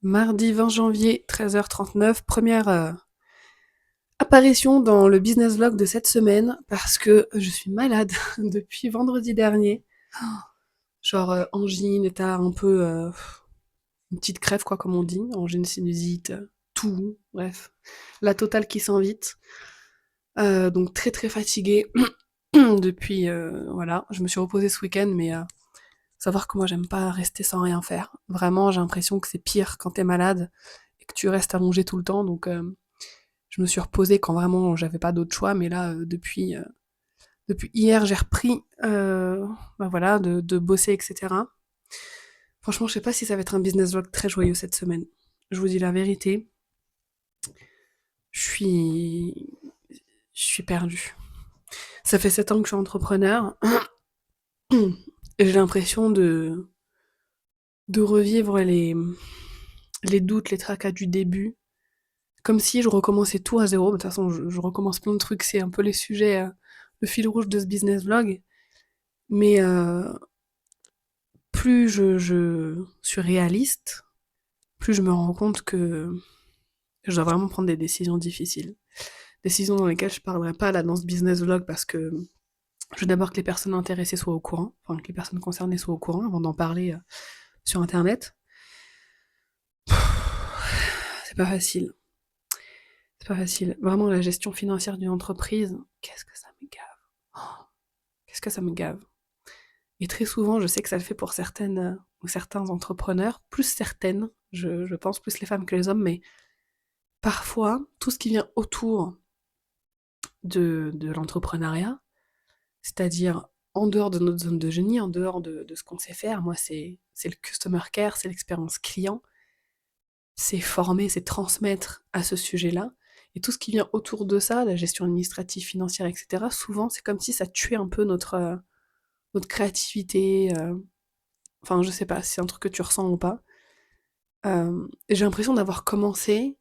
Mardi 20 janvier, 13h39, première apparition dans le business vlog de cette semaine parce que je suis malade depuis vendredi dernier. Genre angine, état un peu une petite crève quoi comme on dit, angine, sinusite, tout, bref, la totale qui s'invite. Donc très très fatiguée depuis voilà, je me suis reposée ce week-end mais savoir que moi j'aime pas rester sans rien faire. Vraiment, j'ai l'impression que c'est pire quand t'es malade et que tu restes allongé tout le temps donc je me suis reposée quand vraiment j'avais pas d'autre choix, mais là, depuis hier, j'ai repris, bah voilà, de bosser, etc. Franchement, je sais pas si ça va être un business vlog très joyeux cette semaine. Je vous dis la vérité, je suis, je suis perdue. Ça fait 7 ans que je suis entrepreneur. Et j'ai l'impression de revivre les doutes, les tracas du début, comme si je recommençais tout à zéro. De toute façon, je recommence plein de trucs, c'est un peu les sujets, le fil rouge de ce business vlog. Mais plus je suis réaliste, plus je me rends compte que je dois vraiment prendre des décisions difficiles. Décisions dans lesquelles je parlerai pas là dans ce business vlog parce que je veux d'abord que les personnes intéressées soient au courant, enfin que les personnes concernées soient au courant avant d'en parler sur internet. C'est pas facile. C'est pas facile. Vraiment, la gestion financière d'une entreprise, qu'est-ce que ça me gave. Oh, qu'est-ce que ça me gave. Et très souvent, je sais que ça le fait pour certaines ou certains entrepreneurs, plus certaines, je pense plus les femmes que les hommes, mais parfois, tout ce qui vient autour de l'entrepreneuriat, c'est-à-dire en dehors de notre zone de génie, en dehors de ce qu'on sait faire, moi c'est le customer care, c'est l'expérience client, c'est former, c'est transmettre à ce sujet-là. Et tout ce qui vient autour de ça, la gestion administrative, financière, etc., souvent c'est comme si ça tuait un peu notre créativité. Enfin, je sais pas si c'est un truc que tu ressens ou pas. Et j'ai l'impression d'avoir commencé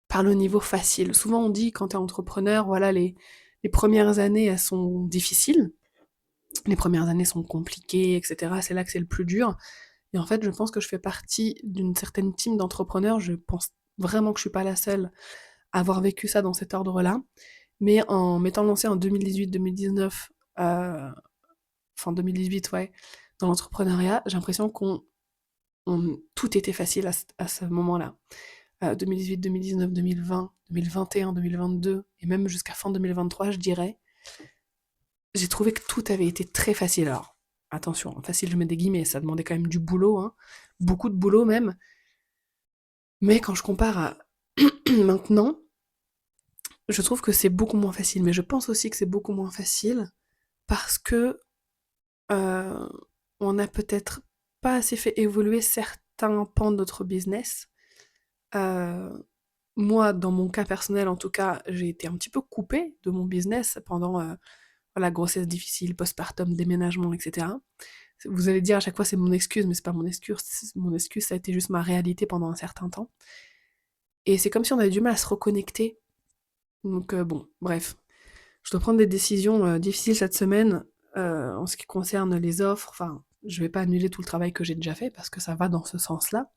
par le niveau facile. Souvent, on dit quand t'es entrepreneur, voilà, les premières années, elles sont difficiles. Les premières années sont compliquées, etc. C'est là que c'est le plus dur. Et en fait, je pense que je fais partie d'une certaine team d'entrepreneurs. Je pense vraiment que je suis pas la seule à avoir vécu ça dans cet ordre-là. Mais en m'étant lancée en 2018-2019, enfin 2018, ouais, dans l'entrepreneuriat, j'ai l'impression tout était facile à ce moment-là. 2018, 2019, 2020, 2021, 2022 et même jusqu'à fin 2023, je dirais, j'ai trouvé que tout avait été très facile. Alors, attention, facile, je mets des guillemets, ça demandait quand même du boulot, hein, beaucoup de boulot même. Mais quand je compare à maintenant, je trouve que c'est beaucoup moins facile. Mais je pense aussi que c'est beaucoup moins facile parce que euh, on a peut-être pas assez fait évoluer certains pans de notre business. Euh, Moi, dans mon cas personnel, en tout cas, j'ai été un petit peu coupée de mon business pendant voilà, grossesse difficile, postpartum, déménagement, etc. Vous allez dire à chaque fois c'est mon excuse, mais c'est pas mon excuse. Mon excuse, ça a été juste ma réalité pendant un certain temps. Et c'est comme si on avait du mal à se reconnecter. Donc bon, bref. Je dois prendre des décisions difficiles cette semaine en ce qui concerne les offres. Enfin, je vais pas annuler tout le travail que j'ai déjà fait parce que ça va dans ce sens-là.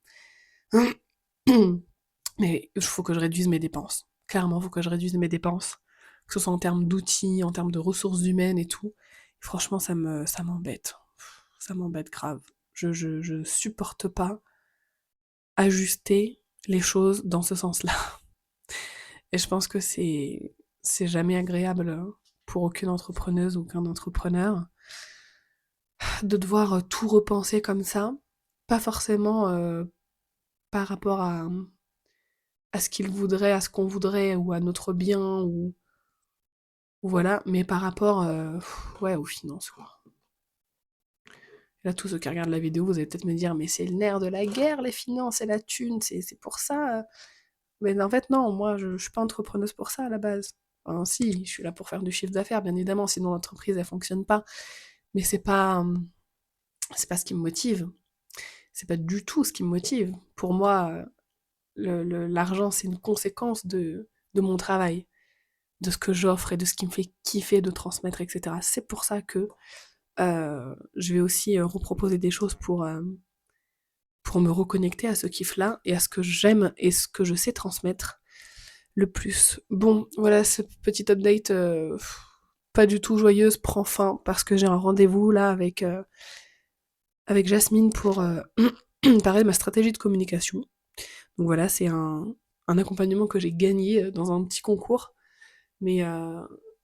Mais il faut que je réduise mes dépenses. Clairement, il faut que je réduise mes dépenses. Que ce soit en termes d'outils, en termes de ressources humaines et tout. Et franchement, ça m'embête. Ça m'embête grave. Je supporte pas ajuster les choses dans ce sens-là. Et je pense que c'est jamais agréable pour aucune entrepreneuse ou aucun entrepreneur de devoir tout repenser comme ça. Pas forcément par rapport à ce qu'il voudrait, à ce qu'on voudrait, ou à notre bien, ou voilà, mais par rapport ouais, aux finances, quoi. Et là, tous ceux qui regardent la vidéo, vous allez peut-être me dire, mais c'est le nerf de la guerre, les finances et la thune, c'est pour ça. Mais en fait, non, moi, je suis pas entrepreneuse pour ça à la base. Enfin, si, je suis là pour faire du chiffre d'affaires, bien évidemment, sinon l'entreprise, elle fonctionne pas. Mais c'est pas ce qui me motive. C'est pas du tout ce qui me motive. Pour moi, l'argent, c'est une conséquence de mon travail, de ce que j'offre et de ce qui me fait kiffer de transmettre, etc. C'est pour ça que je vais aussi reproposer des choses pour pour me reconnecter à ce kiff-là et à ce que j'aime et ce que je sais transmettre le plus. Bon, voilà, ce petit update pas du tout joyeuse prend fin parce que j'ai un rendez-vous là avec Jasmine pour parler de ma stratégie de communication. Donc voilà, c'est un accompagnement que j'ai gagné dans un petit concours. Mais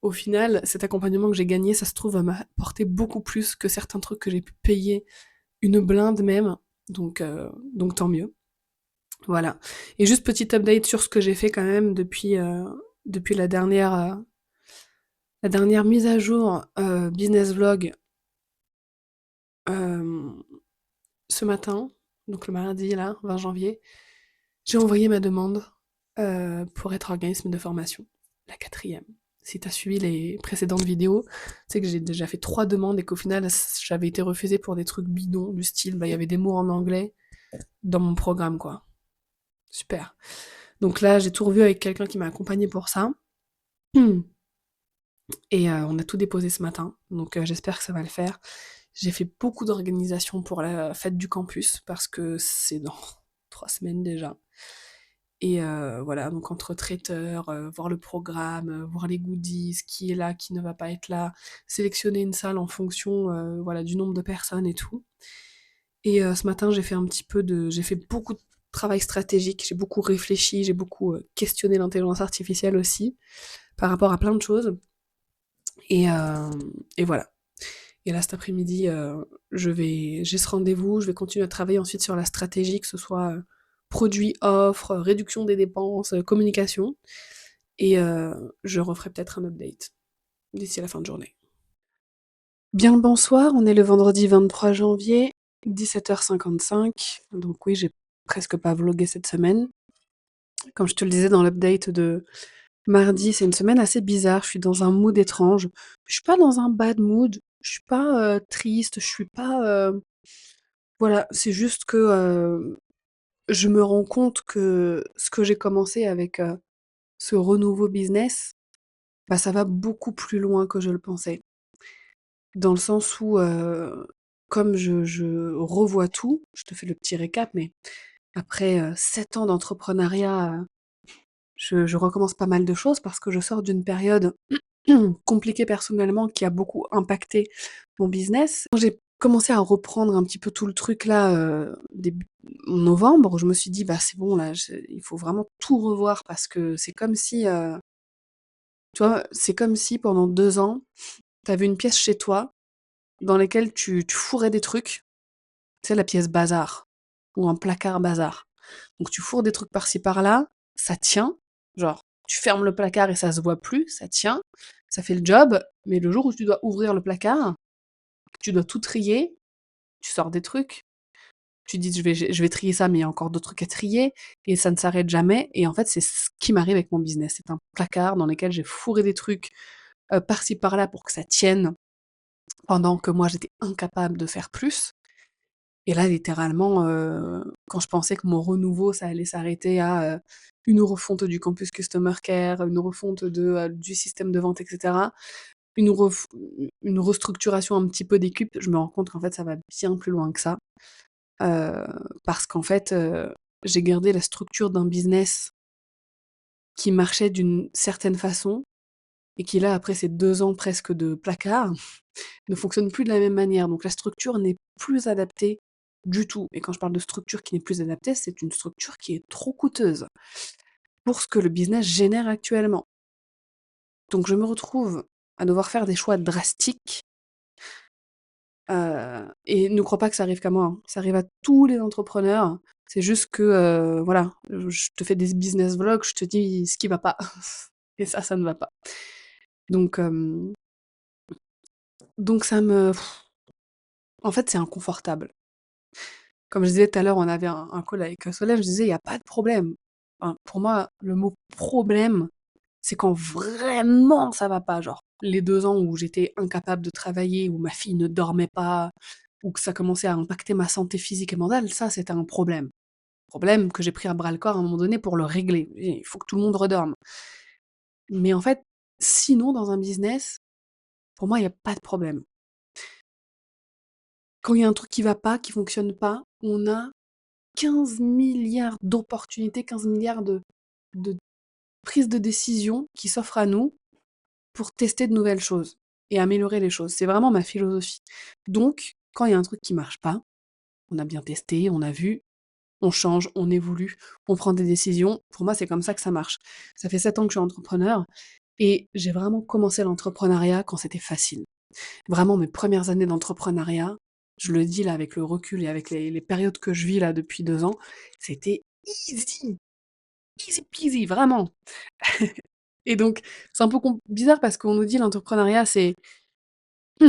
au final, cet accompagnement que j'ai gagné, ça se trouve, va m'apporter beaucoup plus que certains trucs que j'ai pu payer une blinde même. Donc tant mieux. Voilà. Et juste petit update sur ce que j'ai fait quand même depuis la dernière mise à jour business vlog euh, ce matin, donc le mardi là, 20 janvier, j'ai envoyé ma demande pour être organisme de formation, la quatrième. Si t'as suivi les précédentes vidéos, tu sais que j'ai déjà fait 3 demandes et qu'au final j'avais été refusée pour des trucs bidons du style, bah il y avait des mots en anglais dans mon programme quoi. Super. Donc là j'ai tout revu avec quelqu'un qui m'a accompagné pour ça. Et on a tout déposé ce matin, donc j'espère que ça va le faire. J'ai fait beaucoup d'organisation pour la fête du campus parce que c'est dans 3 semaines déjà. Et voilà, donc entre traiteurs, voir le programme, voir les goodies, qui est là, qui ne va pas être là, sélectionner une salle en fonction voilà, du nombre de personnes et tout. Et ce matin, j'ai fait beaucoup de travail stratégique, j'ai beaucoup réfléchi, j'ai beaucoup questionné l'intelligence artificielle aussi, par rapport à plein de choses. Et, euh, et voilà. Et là, cet après-midi, j'ai ce rendez-vous, je vais continuer à travailler ensuite sur la stratégie, que ce soit produit, offre, réduction des dépenses, communication. Et je referai peut-être un update d'ici la fin de journée. Bien le bonsoir, on est le vendredi 23 janvier, 17h55. Donc oui, j'ai presque pas vlogué cette semaine. Comme je te le disais dans l'update de mardi, c'est une semaine assez bizarre, je suis dans un mood étrange. Je suis pas dans un bad mood, je suis pas triste, je suis pas... Voilà, c'est juste que je me rends compte que ce que j'ai commencé avec ce renouveau business, bah, ça va beaucoup plus loin que je le pensais. Dans le sens où, comme je revois tout, je te fais le petit récap, mais après 7 ans d'entrepreneuriat, je recommence pas mal de choses parce que je sors d'une période compliquée personnellement qui a beaucoup impacté mon business. Quand j'ai commencé à reprendre un petit peu tout le truc là, début novembre, je me suis dit: «Bah, c'est bon là, il faut vraiment tout revoir» parce que c'est comme si, tu vois, c'est comme si pendant 2 ans, tu avais une pièce chez toi dans laquelle tu fourrais des trucs, tu sais la pièce bazar ou un placard bazar. Donc tu fourres des trucs par-ci par-là, ça tient, genre tu fermes le placard et ça se voit plus, ça tient, ça fait le job, mais le jour où tu dois ouvrir le placard, tu dois tout trier, tu sors des trucs, tu dis je vais trier ça, mais il y a encore d'autres trucs à trier, et ça ne s'arrête jamais. Et en fait, c'est ce qui m'arrive avec mon business. C'est un placard dans lequel j'ai fourré des trucs par-ci par-là pour que ça tienne pendant que moi j'étais incapable de faire plus. Et là, littéralement, quand je pensais que mon renouveau, ça allait s'arrêter à une refonte du campus Customer Care, une refonte du système de vente, etc., une, une restructuration un petit peu d'équipe, je me rends compte qu'en fait, ça va bien plus loin que ça. Euh, Parce qu'en fait, j'ai gardé la structure d'un business qui marchait d'une certaine façon et qui là, après ces 2 ans presque de placard, ne fonctionne plus de la même manière. Donc la structure n'est plus adaptée du tout. Et quand je parle de structure qui n'est plus adaptée, c'est une structure qui est trop coûteuse pour ce que le business génère actuellement. Donc je me retrouve à devoir faire des choix drastiques. Et ne crois pas que ça arrive qu'à moi, hein. Ça arrive à tous les entrepreneurs. C'est juste que, voilà, je te fais des business vlogs, je te dis ce qui va pas. Et ça ne va pas. Donc, donc ça me... En fait, c'est inconfortable. Comme je disais tout à l'heure, on avait un call avec Solène, je disais, il n'y a pas de problème. Enfin, pour moi, le mot problème, c'est quand vraiment ça va pas. Genre, les 2 ans où j'étais incapable de travailler, où ma fille ne dormait pas, ou que ça commençait à impacter ma santé physique et mentale, ça, c'était un problème. Problème que j'ai pris à bras le corps à un moment donné pour le régler. Il faut que tout le monde redorme. Mais en fait, sinon, dans un business, pour moi, il n'y a pas de problème. Quand il y a un truc qui va pas, qui fonctionne pas, on a 15 milliards d'opportunités, 15 milliards de prises de décision qui s'offrent à nous pour tester de nouvelles choses et améliorer les choses. C'est vraiment ma philosophie. Donc, quand il y a un truc qui marche pas, on a bien testé, on a vu, on change, on évolue, on prend des décisions. Pour moi, c'est comme ça que ça marche. Ça fait 7 ans que je suis entrepreneur et j'ai vraiment commencé l'entrepreneuriat quand c'était facile. Vraiment, mes premières années d'entrepreneuriat, je le dis là avec le recul et avec les périodes que je vis là depuis 2 ans, c'était easy, easy peasy, vraiment. Et donc, c'est un peu bizarre parce qu'on nous dit l'entrepreneuriat, c'est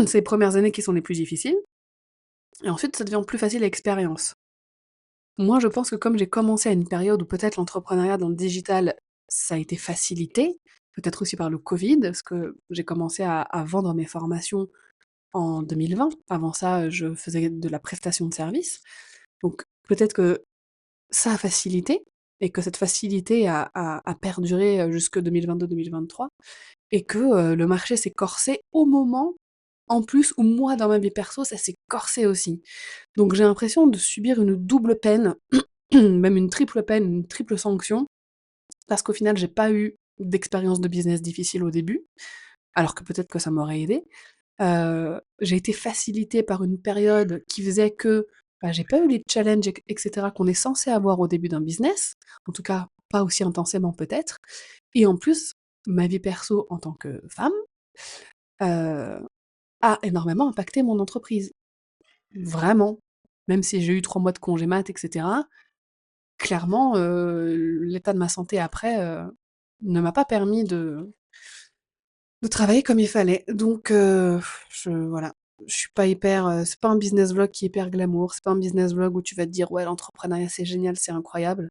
ces premières années qui sont les plus difficiles, et ensuite ça devient plus facile à expérience. Moi, je pense que comme j'ai commencé à une période où peut-être l'entrepreneuriat dans le digital, ça a été facilité, peut-être aussi par le Covid, parce que j'ai commencé à vendre mes formations en 2020. Avant ça, je faisais de la prestation de services. Donc peut-être que ça a facilité et que cette facilité a perduré jusque 2022-2023 et que le marché s'est corsé au moment, en plus, où moi, dans ma vie perso, ça s'est corsé aussi. Donc j'ai l'impression de subir une double peine, même une triple peine, une triple sanction, parce qu'au final, j'ai pas eu d'expérience de business difficile au début, alors que peut-être que ça m'aurait aidé. J'ai été facilitée par une période qui faisait que, bah, j'ai pas eu les challenges et cetera qu'on est censé avoir au début d'un business, en tout cas pas aussi intensément peut-être, et en plus, ma vie perso en tant que femme, heu, a énormément impacté mon entreprise. Vraiment. Même si j'ai eu 3 mois de congé mat et cetera, clairement, l'état de ma santé après, ne m'a pas permis de travailler comme il fallait. Donc voilà, je suis pas hyper, c'est pas un business vlog qui est hyper glamour, c'est pas un business vlog où tu vas te dire: «Ouais, l'entrepreneuriat, c'est génial, c'est incroyable».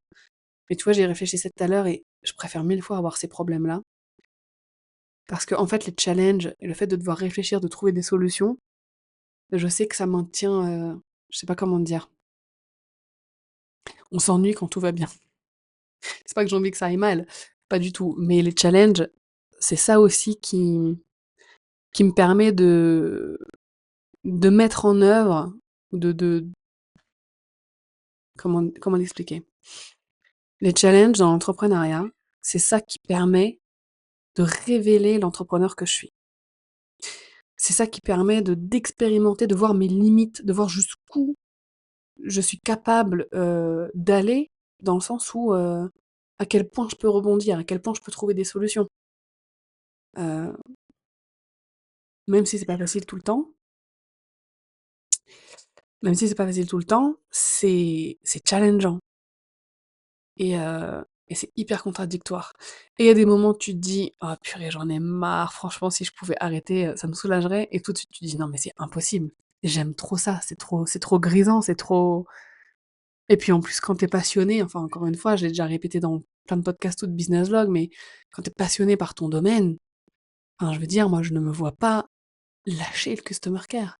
Mais tu vois, j'y réfléchissais tout à l'heure et je préfère 1000 fois avoir ces problèmes-là. Parce qu'en fait, les challenges et le fait de devoir réfléchir, de trouver des solutions, je sais que ça maintient, je sais pas comment te dire. On s'ennuie quand tout va bien. C'est pas que j'ai envie que ça aille mal, pas du tout. Mais les challenges, c'est ça aussi qui me permet de mettre en œuvre, de comment l'expliquer? Les challenges dans l'entrepreneuriat, c'est ça qui permet de révéler l'entrepreneur que je suis. C'est ça qui permet d'expérimenter, de voir mes limites, de voir jusqu'où je suis capable, d'aller, dans le sens où, à quel point je peux rebondir, à quel point je peux trouver des solutions. Heu, même si c'est pas facile tout le temps, même si c'est pas facile tout le temps, c'est challengeant et c'est hyper contradictoire. Et il y a des moments où tu te dis: «Oh purée, j'en ai marre, franchement si je pouvais arrêter, ça me soulagerait», et tout de suite tu dis: «Non mais c'est impossible, j'aime trop ça, c'est trop grisant, c'est trop». Et puis en plus quand tu es passionné, enfin encore une fois, je l'ai déjà répété dans plein de podcasts ou de business vlogs, mais quand tu es passionné par ton domaine, enfin je veux dire, moi je ne me vois pas lâcher le customer care.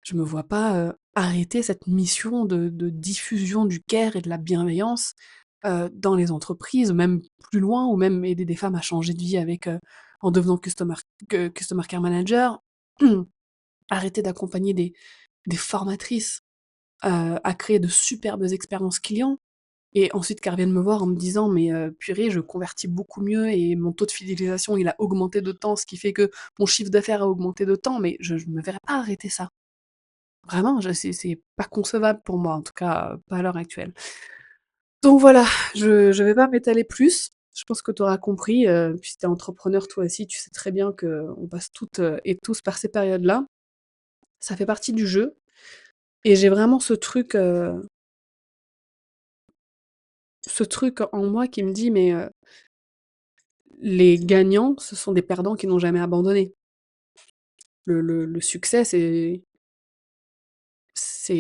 Je me vois pas, arrêter cette mission de diffusion du care et de la bienveillance, dans les entreprises, même plus loin, ou même aider des femmes à changer de vie avec, en devenant customer care manager. Arrêter d'accompagner des formatrices, à créer de superbes expériences clients, et ensuite qu'elles reviennent me voir en me disant: «Mais, purée, je convertis beaucoup mieux et mon taux de fidélisation, il a augmenté d'autant, ce qui fait que mon chiffre d'affaires a augmenté d'autant», mais je me verrais pas arrêter ça. Vraiment, c'est pas concevable pour moi, en tout cas, pas à l'heure actuelle. Donc voilà, je vais pas m'étaler plus. Je pense que tu auras compris, puis si tu es entrepreneur toi aussi, tu sais très bien qu'on passe toutes, et tous par ces périodes-là. Ça fait partie du jeu et j'ai vraiment ce truc en moi qui me dit: «Mais, les gagnants, ce sont des perdants qui n'ont jamais abandonné». Le succès, c'est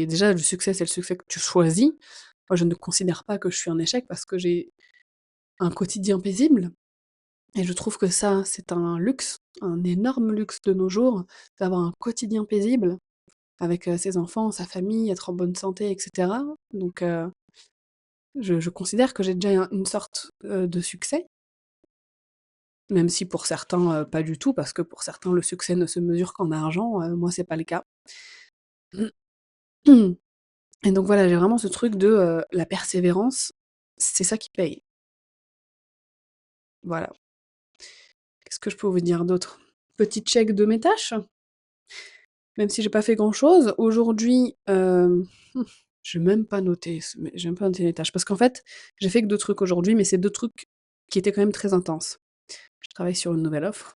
déjà le succès, c'est le succès que tu choisis. Moi, je ne considère pas que je suis un échec parce que j'ai un quotidien paisible. Et je trouve que ça, c'est un luxe, un énorme luxe de nos jours, d'avoir un quotidien paisible avec, ses enfants, sa famille, être en bonne santé et cetera. Donc je considère que j'ai déjà une sorte, de succès, même si pour certains, pas du tout, parce que pour certains, le succès ne se mesure qu'en argent, moi, c'est pas le cas. Et donc voilà, j'ai vraiment ce truc de, la persévérance, c'est ça qui paye. Voilà. Qu'est-ce que je peux vous dire d'autre? Petit check de mes tâches, même si j'ai pas fait grand-chose. Aujourd'hui, j'ai même pas noté, j'ai même pas noté les tâches parce qu'en fait, j'ai fait que 2 trucs aujourd'hui, mais c'est 2 trucs qui étaient quand même très intenses. Je travaille sur une nouvelle offre.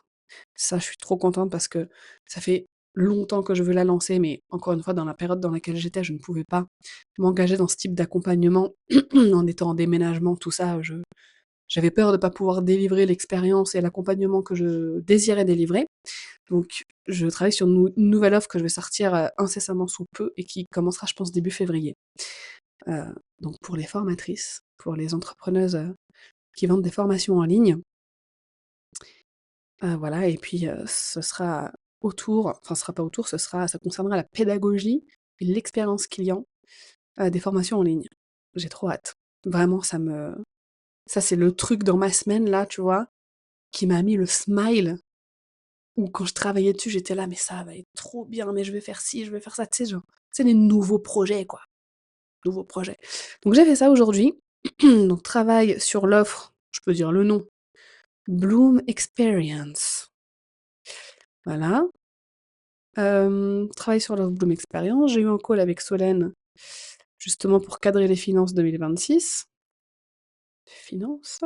Ça, je suis trop contente parce que ça fait longtemps que je veux la lancer, mais encore une fois, dans la période dans laquelle j'étais, je ne pouvais pas m'engager dans ce type d'accompagnement en étant en déménagement, tout ça. J'avais peur de ne pas pouvoir délivrer l'expérience et l'accompagnement que je désirais délivrer. Donc, je travaille sur une nouvelle offre que je vais sortir incessamment sous peu et qui commencera, je pense, début février. Euh, donc, pour les formatrices, pour les entrepreneuses qui vendent des formations en ligne, voilà, et puis, ce sera autour, enfin ce sera pas autour, ça concernera la pédagogie et l'expérience client, des formations en ligne. J'ai trop hâte. Vraiment, ça c'est le truc dans ma semaine là, tu vois, qui m'a mis le smile, où quand je travaillais dessus, j'étais là: «Mais ça va être trop bien, mais je vais faire ci, je vais faire ça», tu sais genre, tu sais les nouveaux projets quoi, nouveaux projets. Donc j'ai fait ça aujourd'hui, donc travail sur l'offre, je peux dire le nom, Bloom Experience. Voilà. Travail sur leur Bloom Experience. J'ai eu un call avec Solène, justement pour cadrer les finances 2026. Finances,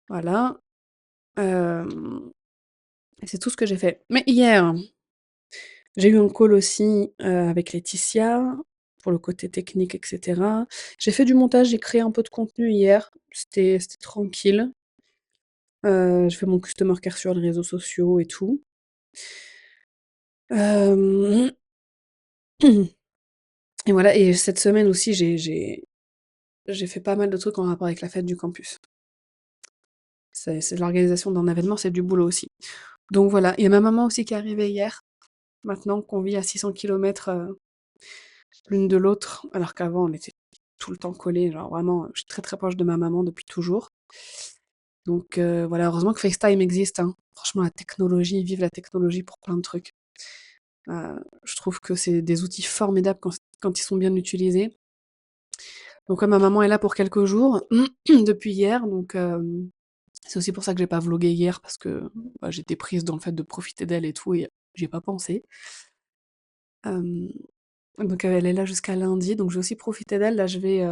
voilà. Et c'est tout ce que j'ai fait. Mais hier, j'ai eu un call aussi avec Laetitia, pour le côté technique, etc. J'ai fait du montage, j'ai créé un peu de contenu hier. C'était tranquille. Je fais mon customer care sur les réseaux sociaux et tout. Euh, Et voilà, et cette semaine aussi, j'ai fait pas mal de trucs en rapport avec la fête du campus. C'est de l'organisation d'un événement, c'est du boulot aussi. Donc voilà, il y a ma maman aussi qui est arrivée hier, maintenant qu'on vit à 600 kilomètres l'une de l'autre, alors qu'avant on était tout le temps collés, genre vraiment, je suis très très proche de ma maman depuis toujours. Donc voilà, heureusement que FaceTime existe, hein. Franchement, la technologie, vive la technologie pour plein de trucs. Je trouve que c'est des outils formidables quand ils sont bien utilisés. Donc ouais, ma maman est là pour quelques jours, depuis hier, donc c'est aussi pour ça que j'ai pas vlogué hier, parce que bah, j'étais prise dans le fait de profiter d'elle et tout, et j'y ai pas pensé. Euh, donc elle est là jusqu'à lundi, donc je vais aussi profiter d'elle. Là, je vais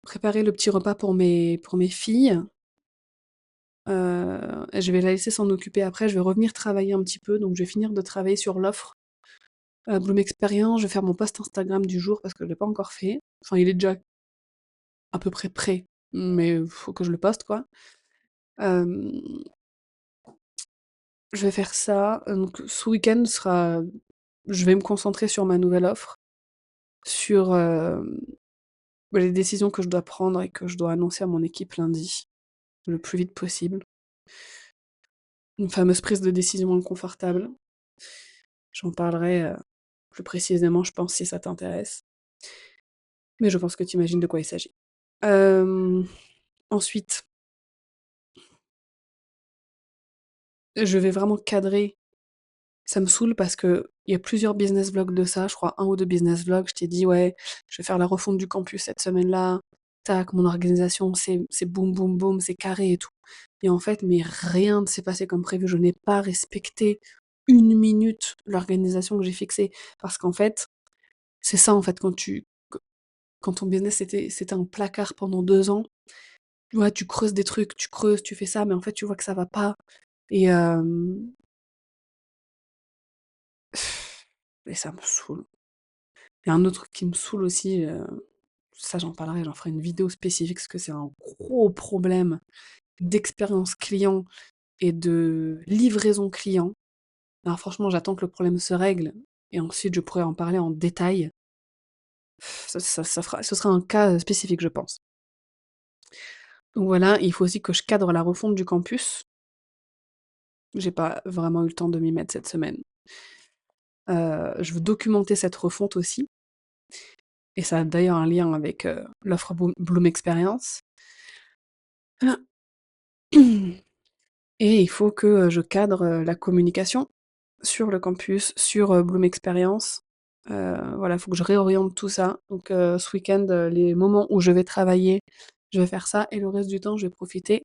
préparer le petit repas pour mes filles. Et je vais la laisser s'en occuper après. Je vais revenir travailler un petit peu, donc je vais finir de travailler sur l'offre Bloom Experience. Je vais faire mon post Instagram du jour parce que je l'ai pas encore fait. Enfin, il est déjà à peu près prêt, mais faut que je le poste, quoi. Euh, je vais faire ça. Donc ce week-end sera, je vais me concentrer sur ma nouvelle offre, sur les décisions que je dois prendre et que je dois annoncer à mon équipe lundi, le plus vite possible. Une fameuse prise de décision inconfortable. J'en parlerai plus précisément, je pense, si ça t'intéresse. Mais je pense que tu imagines de quoi il s'agit. Euh, Ensuite, je vais vraiment cadrer. Ça me saoule parce que il y a plusieurs business vlogs de ça, je crois un ou deux business vlogs. Je t'ai dit, ouais, je vais faire la refonte du campus cette semaine-là. Tac, mon organisation, c'est boum, boum, boum, c'est carré et tout. Et en fait, mais rien ne s'est passé comme prévu. Je n'ai pas respecté une minute l'organisation que j'ai fixée. Parce qu'en fait, c'est ça, en fait, quand ton business c'était un placard pendant 2 ans, ouais, tu creuses des trucs, tu creuses, tu fais ça, mais en fait, tu vois que ça va pas. Et, et ça me saoule. Il y a un autre truc qui me saoule aussi, ça j'en parlerai, j'en ferai une vidéo spécifique parce que c'est un gros problème d'expérience client et de livraison client. Alors franchement, j'attends que le problème se règle et ensuite je pourrai en parler en détail. Ce sera un cas spécifique, je pense. Donc voilà, il faut aussi que je cadre la refonte du campus. J'ai pas vraiment eu le temps de m'y mettre cette semaine. Je veux documenter cette refonte aussi. Et ça a d'ailleurs un lien avec l'offre Bloom Experience. Et il faut que je cadre la communication sur le campus, sur Bloom Experience. Voilà, faut que je réoriente tout ça. Donc ce week-end, les moments où je vais travailler, je vais faire ça et le reste du temps, je vais profiter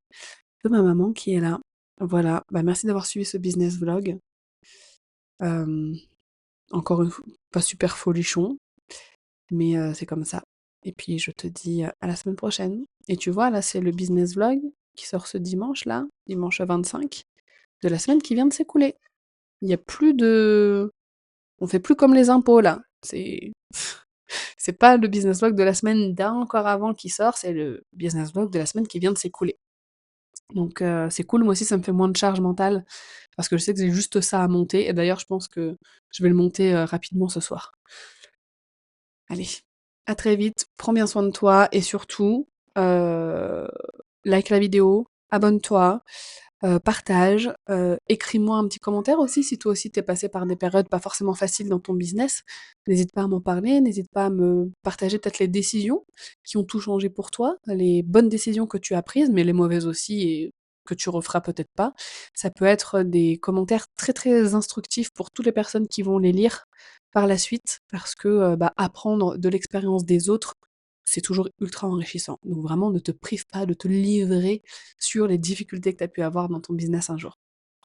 de ma maman qui est là. Voilà, bah, merci d'avoir suivi ce business vlog. Hem, encore une fois, pas super folichon, mais c'est comme ça. Et puis je te dis, à la semaine prochaine. Et tu vois, là, c'est le business vlog qui sort ce dimanche là, dimanche 25 de la semaine qui vient de s'écouler. Il y a plus de on fait plus comme les impôts là. C'est pas le business vlog de la semaine d'encore avant qui sort, c'est le business vlog de la semaine qui vient de s'écouler. Donc c'est cool, moi aussi ça me fait moins de charge mentale parce que je sais que j'ai juste ça à monter et d'ailleurs je pense que je vais le monter, rapidement ce soir. Allez, à très vite, prends bien soin de toi et surtout, heu, like la vidéo, abonne-toi, partage, écris-moi un petit commentaire aussi si toi aussi t'es passé par des périodes pas forcément faciles dans ton business. N'hésite pas à m'en parler, n'hésite pas à me partager peut-être les décisions qui ont tout changé pour toi, les bonnes décisions que tu as prises, mais les mauvaises aussi et que tu referas peut-être pas. Ça peut être des commentaires très, très instructifs pour toutes les personnes qui vont les lire par la suite parce que, bah, apprendre de l'expérience des autres, c'est toujours ultra enrichissant. Donc vraiment ne te prive pas de te livrer sur les difficultés que tu as pu avoir dans ton business un jour.